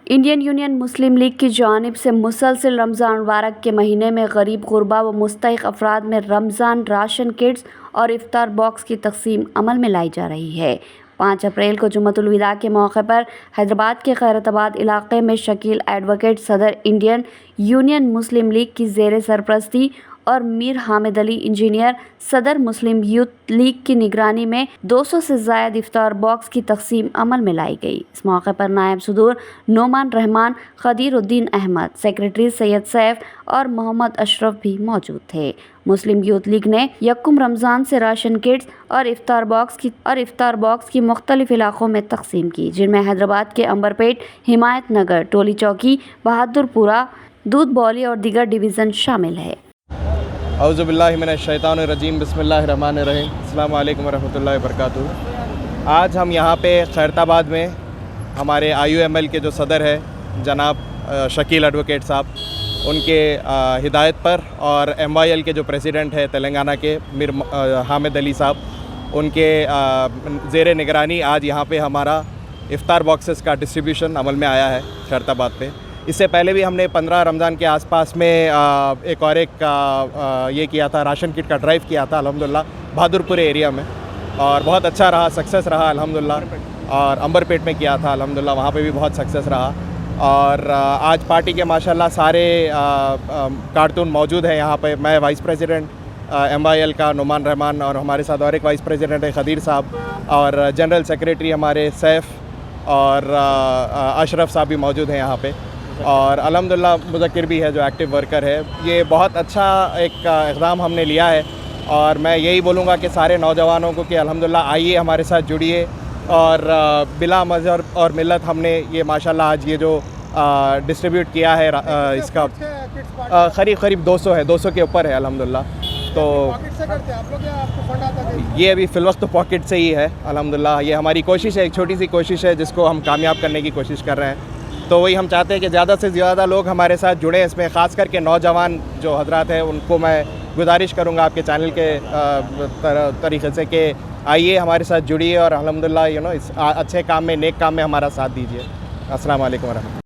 Indian union मुस्लिम league की जानिब से मुसलसल रमज़ान मुबारक के महीने में गरीब गुरबा व मुस्तहिक़ अफराद में रमज़ान राशन किट्स और इफ्तार बॉक्स की तक़सीम अमल में लाई जा रही है। 5 अप्रैल को जुम्मतुल विदा के मौके पर हैदराबाद के खैरताबाद इलाके में शकील एडवोकेट सदर इंडियन यूनियन मुस्लिम लीग की ज़ेर सरपरस्ती और मीर हामिद अली इंजीनियर सदर मुस्लिम यूथ लीग की निगरानी में 200 से ज़ायद इफ्तार बॉक्स की तक़सीम अमल में लाई गई। इस मौके पर नायब सदूर नोमान रहमान, खदीरुद्दीन अहमद, सेक्रेटरी सैयद सैफ और मोहम्मद अशरफ भी मौजूद थे। मुस्लिम यूथ लीग ने यक्कुम रमज़ान से राशन किट्स और इफ्तार बॉक्स की मुख्तलिफ इलाकों में तक़सीम की, जिनमें हैदराबाद के अंबरपेट, हिमायत नगर, टोली चौकी, बहादुरपुरा, दूध बौली और दीगर डिवीज़न शामिल है। औज़ुबिल्लाहि मिनश्शैतानिर्रजीम, बिस्मिल्लाहिर्रहमानिर्रहीम, अस्सलामु अलैकुम वरहमतुल्लाहि वबरकातुहू। आज हम यहाँ पे खैरताबाद में हमारे IUML के जो सदर है जनाब शकील एडवोकेट साहब, उनके हिदायत पर और MYL के जो प्रेसिडेंट है तेलंगाना के मीर हामिद अली साहब, उनके ज़ेर निगरानी आज यहाँ पे हमारा इफ्तार बॉक्सेस का डिस्ट्रीब्यूशन अमल में आया है खैरताबाद पे। इससे पहले भी हमने 15 रमज़ान के आसपास में ये किया था, राशन किट का ड्राइव किया था अल्हम्दुलिल्लाह बहादुरपुरे एरिया में, और बहुत अच्छा रहा, सक्सेस रहा अल्हम्दुलिल्लाह। और अंबरपेट में किया था अल्हम्दुलिल्लाह, वहाँ पे भी बहुत सक्सेस रहा। और आज पार्टी के माशाल्लाह सारे कारकुन मौजूद हैं यहाँ पे। मैं वाइस प्रेसिडेंट MYL का नोमान रहमान, और हमारे साथ और एक वाइस प्रेसिडेंट है खदीर साहब, और जनरल सेक्रेटरी हमारे सैफ और अशरफ साहब भी मौजूद हैं यहाँ पे। और अल्हम्दुलिल्लाह मुज़क्किर भी है जो एक्टिव वर्कर है। ये बहुत अच्छा एक इक़दाम हमने लिया है, और मैं यही बोलूँगा कि सारे नौजवानों को कि अल्हम्दुलिल्लाह आइए हमारे साथ जुड़िए, और बिला मज़हब और मिलत हमने ये माशाल्लाह आज ये जो डिस्ट्रीब्यूट किया है इसका करीब 200 है, 200 के ऊपर है अल्हम्दुलिल्लाह। तो ये अभी फ़िलवक्त तो पॉकेट से ही है अल्हम्दुलिल्लाह। ये हमारी कोशिश है, एक छोटी सी कोशिश है जिसको हम कामयाब करने की कोशिश कर रहे हैं। तो वही हम चाहते हैं कि ज़्यादा से ज़्यादा लोग हमारे साथ जुड़ें इसमें, ख़ास करके नौजवान जो हजरात हैं उनको मैं गुजारिश करूँगा आपके चैनल के तरीक़े से कि आइए हमारे साथ जुड़िए और अल्हम्दुलिल्लाह इस अच्छे काम में, नेक काम में हमारा साथ दीजिए। अस्सलाम वालेकुम वरहमतुल्लाह।